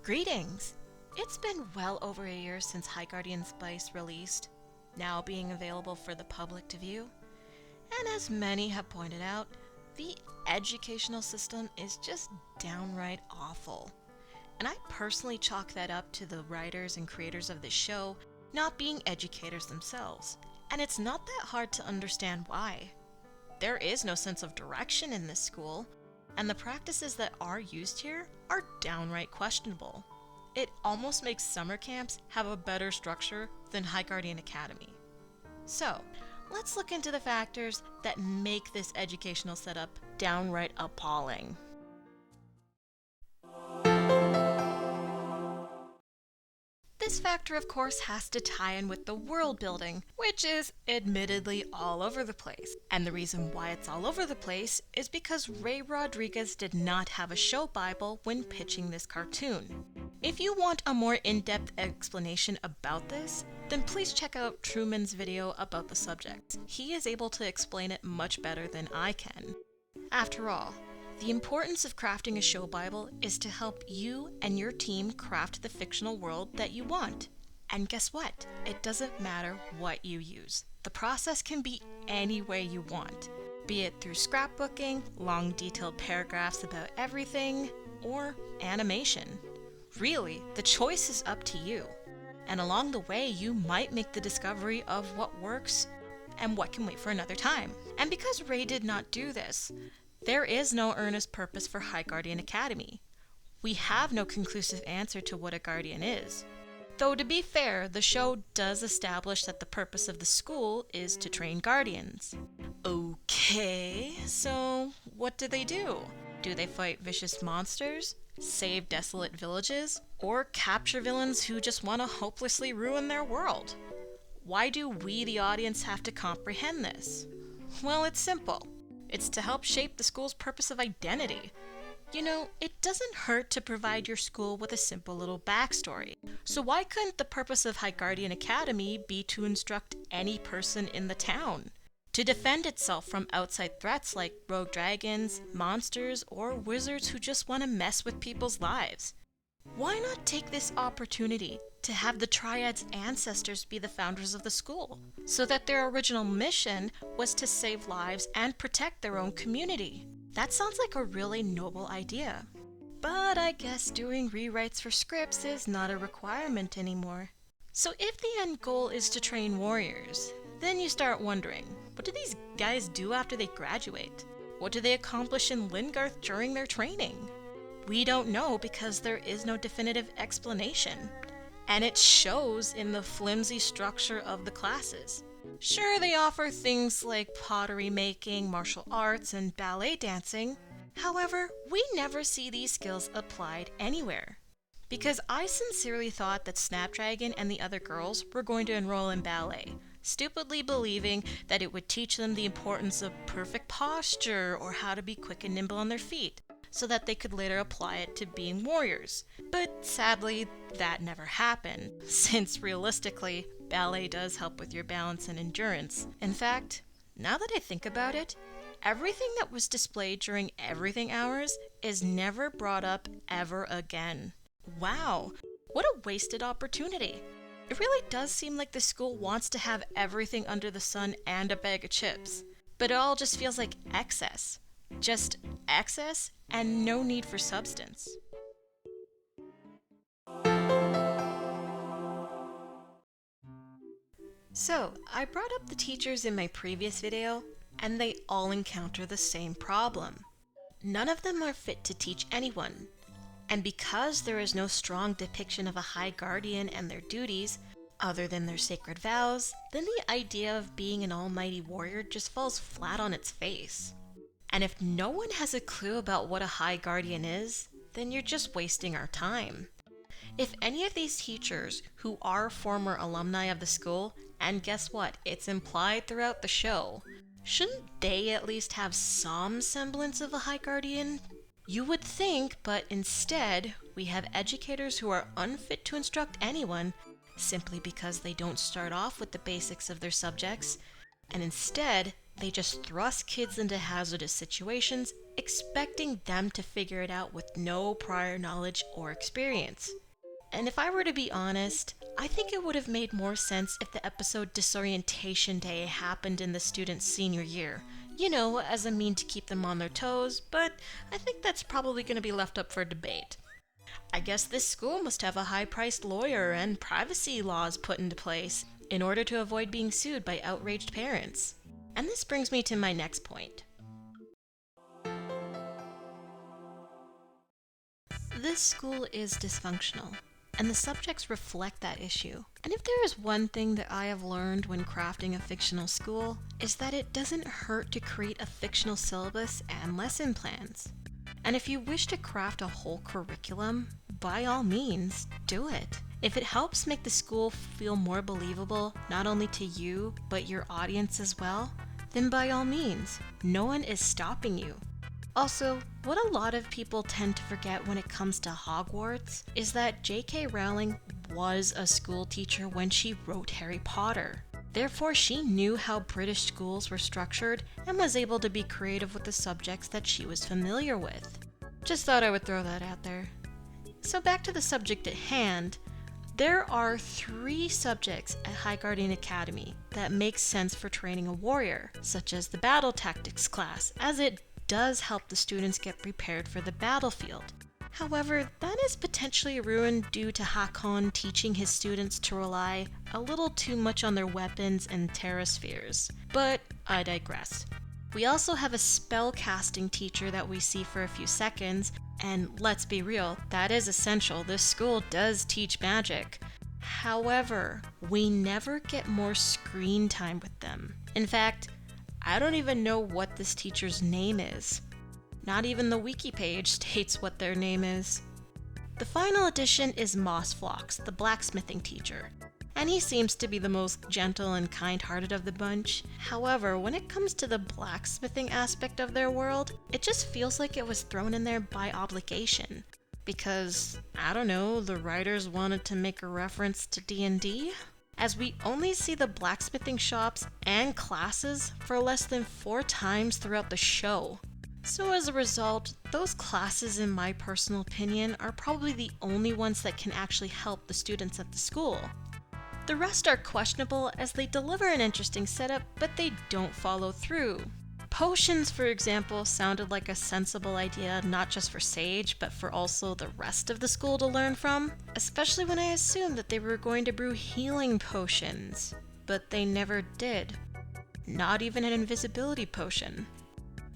Greetings! It's been well over a year since High Guardian Spice released, now being available for the public to view. And as many have pointed out, the educational system is just downright awful. And I personally chalk that up to the writers and creators of this show not being educators themselves. And it's not that hard to understand why. There is no sense of direction in this school, and the practices that are used here are downright questionable. It almost makes summer camps have a better structure than High Guardian Academy. So, let's look into the factors that make this educational setup downright appalling. This factor, of course, has to tie in with the world building, which is admittedly all over the place. And the reason why it's all over the place is because Ray Rodriguez did not have a show Bible when pitching this cartoon. If you want a more in-depth explanation about this, then please check out Trumann's video about the subject. He is able to explain it much better than I can. After all, the importance of crafting a show Bible is to help you and your team craft the fictional world that you want. And guess what? It doesn't matter what you use. The process can be any way you want, be it through scrapbooking, long detailed paragraphs about everything, or animation. Really, the choice is up to you. And along the way, you might make the discovery of what works and what can wait for another time. And because Ray did not do this, there is no earnest purpose for High Guardian Academy. We have no conclusive answer to what a guardian is. Though to be fair, the show does establish that the purpose of the school is to train guardians. Okay, so what do? Do they fight vicious monsters, save desolate villages, or capture villains who just want to hopelessly ruin their world? Why do we, the audience, have to comprehend this? Well, it's simple. It's to help shape the school's purpose of identity. You know, it doesn't hurt to provide your school with a simple little backstory. So why couldn't the purpose of High Guardian Academy be to instruct any person in the town? To defend itself from outside threats like rogue dragons, monsters, or wizards who just want to mess with people's lives? Why not take this opportunity to have the Triad's ancestors be the founders of the school, so that their original mission was to save lives and protect their own community? That sounds like a really noble idea. But I guess doing rewrites for scripts is not a requirement anymore. So if the end goal is to train warriors, then you start wondering, what do these guys do after they graduate? What do they accomplish in Lingarth during their training? We don't know because there is no definitive explanation. And it shows in the flimsy structure of the classes. Sure, they offer things like pottery making, martial arts, and ballet dancing. However, we never see these skills applied anywhere. Because I sincerely thought that Snapdragon and the other girls were going to enroll in ballet, stupidly believing that it would teach them the importance of perfect posture or how to be quick and nimble on their feet, so that they could later apply it to being warriors. But sadly, that never happened, since realistically, ballet does help with your balance and endurance. In fact, now that I think about it, everything that was displayed during everything hours is never brought up ever again. Wow, what a wasted opportunity. It really does seem like the school wants to have everything under the sun and a bag of chips, but it all just feels like excess. Just excess and no need for substance. So, I brought up the teachers in my previous video, and they all encounter the same problem. None of them are fit to teach anyone. And because there is no strong depiction of a high guardian and their duties, other than their sacred vows, then the idea of being an almighty warrior just falls flat on its face. And if no one has a clue about what a high guardian is, then you're just wasting our time. If any of these teachers who are former alumni of the school, and guess what, it's implied throughout the show, shouldn't they at least have some semblance of a high guardian? You would think, but instead, we have educators who are unfit to instruct anyone simply because they don't start off with the basics of their subjects, and instead, they just thrust kids into hazardous situations expecting them to figure it out with no prior knowledge or experience. And if I were to be honest, I think it would have made more sense if the episode Disorientation Day happened in the students' senior year. You know, as a mean to keep them on their toes, but I think that's probably going to be left up for debate. I guess this school must have a high-priced lawyer and privacy laws put into place in order to avoid being sued by outraged parents. And this brings me to my next point. This school is dysfunctional, and the subjects reflect that issue. And if there is one thing that I have learned when crafting a fictional school, is that it doesn't hurt to create a fictional syllabus and lesson plans. And if you wish to craft a whole curriculum, by all means, do it. If it helps make the school feel more believable, not only to you, but your audience as well, then by all means, no one is stopping you. Also, what a lot of people tend to forget when it comes to Hogwarts is that J.K. Rowling was a school teacher when she wrote Harry Potter. Therefore, she knew how British schools were structured and was able to be creative with the subjects that she was familiar with. Just thought I would throw that out there. So back to the subject at hand, there are 3 subjects at High Guardian Academy that make sense for training a warrior, such as the battle tactics class, as it does help the students get prepared for the battlefield. However, that is potentially ruined due to Hakon teaching his students to rely a little too much on their weapons and terraspheres. But I digress. We also have a spell casting teacher that we see for a few seconds, and let's be real, that is essential. This school does teach magic. However, we never get more screen time with them. In fact, I don't even know what this teacher's name is. Not even the wiki page states what their name is. The final addition is Mossflox, the blacksmithing teacher, and he seems to be the most gentle and kind-hearted of the bunch. However, when it comes to the blacksmithing aspect of their world, it just feels like it was thrown in there by obligation. Because, I don't know, the writers wanted to make a reference to D&D? As we only see the blacksmithing shops and classes for less than 4 times throughout the show. So as a result, those classes, in my personal opinion, are probably the only ones that can actually help the students at the school. The rest are questionable as they deliver an interesting setup, but they don't follow through. Potions, for example, sounded like a sensible idea not just for Sage, but for also the rest of the school to learn from, especially when I assumed that they were going to brew healing potions. But they never did. Not even an invisibility potion.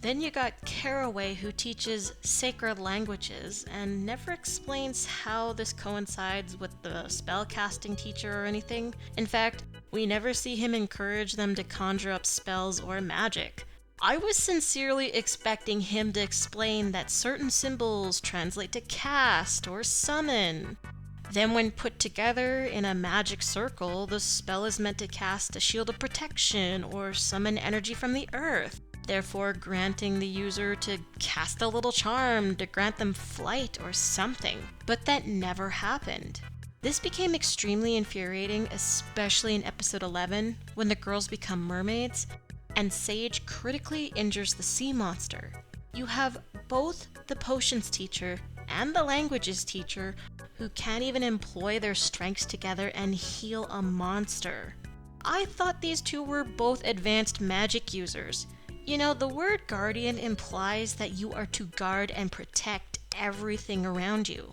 Then you got Caraway, who teaches sacred languages and never explains how this coincides with the spellcasting teacher or anything. In fact, we never see him encourage them to conjure up spells or magic. I was sincerely expecting him to explain that certain symbols translate to cast or summon. Then when put together in a magic circle, the spell is meant to cast a shield of protection or summon energy from the earth, therefore granting the user to cast a little charm to grant them flight or something. But that never happened. This became extremely infuriating, especially in episode 11, when the girls become mermaids, and Sage critically injures the sea monster. You have both the potions teacher and the languages teacher who can't even employ their strengths together and heal a monster. I thought these two were both advanced magic users. You know, the word guardian implies that you are to guard and protect everything around you.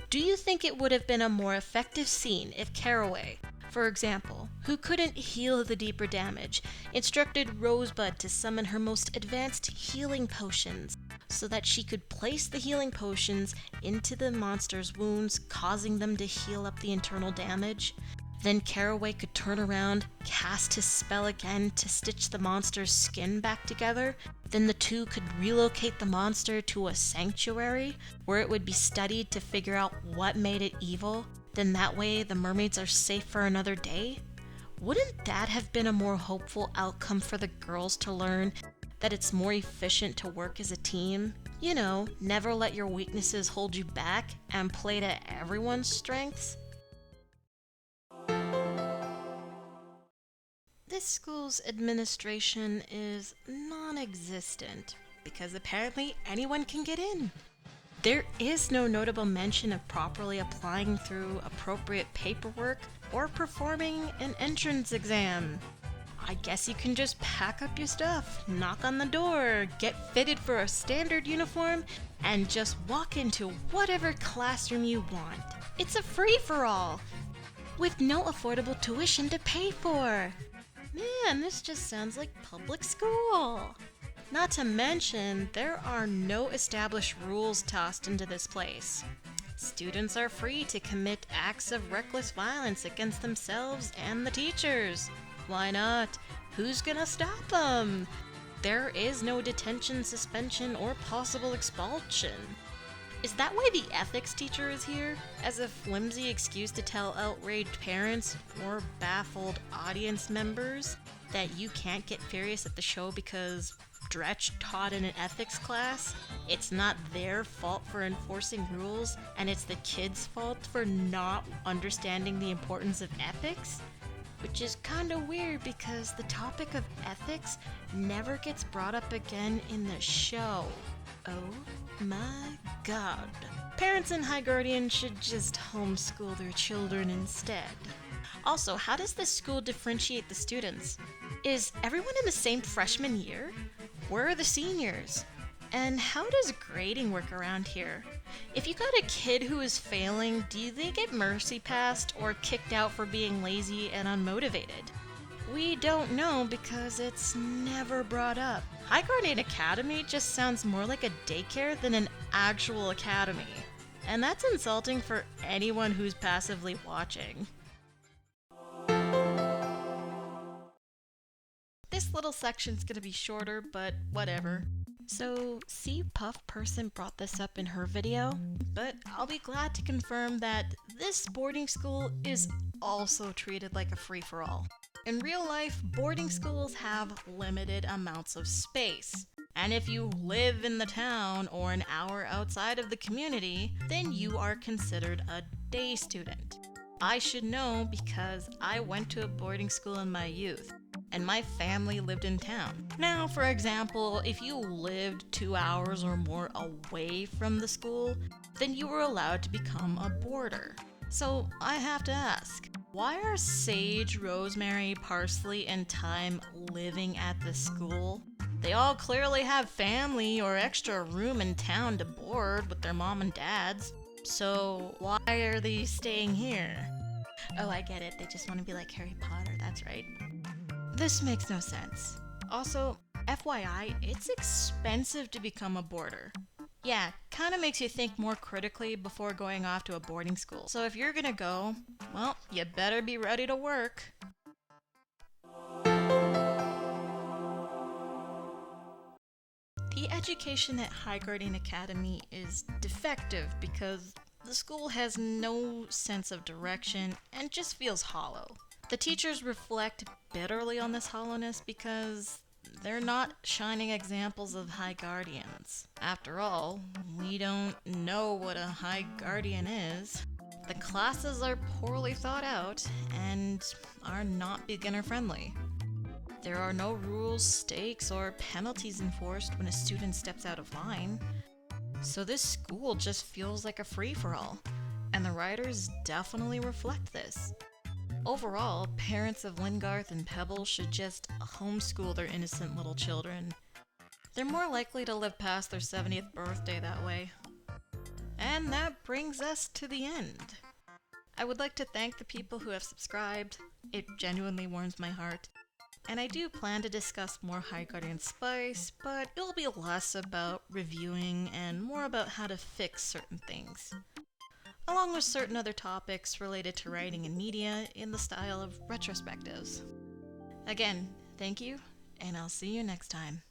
Do you think it would have been a more effective scene if Caraway, for example, who couldn't heal the deeper damage, instructed Rosebud to summon her most advanced healing potions so that she could place the healing potions into the monster's wounds, causing them to heal up the internal damage? Then Caraway could turn around, cast his spell again to stitch the monster's skin back together. Then the two could relocate the monster to a sanctuary where it would be studied to figure out what made it evil. Then that way the mermaids are safe for another day? Wouldn't that have been a more hopeful outcome for the girls to learn that it's more efficient to work as a team? You know, never let your weaknesses hold you back and play to everyone's strengths? This school's administration is non-existent. because apparently anyone can get in. There is no notable mention of properly applying through appropriate paperwork or performing an entrance exam. I guess you can just pack up your stuff, knock on the door, get fitted for a standard uniform, and just walk into whatever classroom you want. It's a free-for-all, with no affordable tuition to pay for. Man, this just sounds like public school. Not to mention, there are no established rules tossed into this place. Students are free to commit acts of reckless violence against themselves and the teachers. Why not? Who's gonna stop them? There is no detention, suspension, or possible expulsion. Is that why the ethics teacher is here? As a flimsy excuse to tell outraged parents or baffled audience members that you can't get furious at the show because Dretch taught in an ethics class? It's not their fault for enforcing rules, and it's the kids' fault for not understanding the importance of ethics? Which is kinda weird because the topic of ethics never gets brought up again in the show. Oh my god. Parents and High Guardian should just homeschool their children instead. Also, how does this school differentiate the students? Is everyone in the same freshman year? Where are the seniors? And how does grading work around here? If you got a kid who is failing, do they get mercy passed or kicked out for being lazy and unmotivated? We don't know because it's never brought up. High Guardian Academy just sounds more like a daycare than an actual academy. And that's insulting for anyone who's passively watching. This little section's gonna be shorter, but whatever. So, C Puff Person brought this up in her video, but I'll be glad to confirm that this boarding school is also treated like a free-for-all. In real life, boarding schools have limited amounts of space. And if you live in the town or an hour outside of the community, then you are considered a day student. I should know because I went to a boarding school in my youth, and my family lived in town. Now, for example, if you lived 2 hours or more away from the school, then you were allowed to become a boarder. So I have to ask, why are Sage, Rosemary, Parsley, and Thyme living at the school? They all clearly have family or extra room in town to board with their mom and dads. So why are they staying here? Oh, I get it. They just want to be like Harry Potter. That's right. This makes no sense. Also, FYI, it's expensive to become a boarder. Yeah, kinda makes you think more critically before going off to a boarding school. So if you're gonna go, well, you better be ready to work. The education at High Guardian Academy is defective because the school has no sense of direction and just feels hollow. The teachers reflect bitterly on this hollowness because they're not shining examples of High Guardians. After all, we don't know what a High Guardian is. The classes are poorly thought out and are not beginner friendly. There are no rules, stakes, or penalties enforced when a student steps out of line. So this school just feels like a free-for-all, and the writers definitely reflect this. Overall, parents of Lingarth and Pebble should just homeschool their innocent little children. They're more likely to live past their 70th birthday that way. And that brings us to the end. I would like to thank the people who have subscribed. It genuinely warms my heart. And I do plan to discuss more High Guardian Spice, but it'll be less about reviewing and more about how to fix certain things, along with certain other topics related to writing and media in the style of retrospectives. Again, thank you, and I'll see you next time.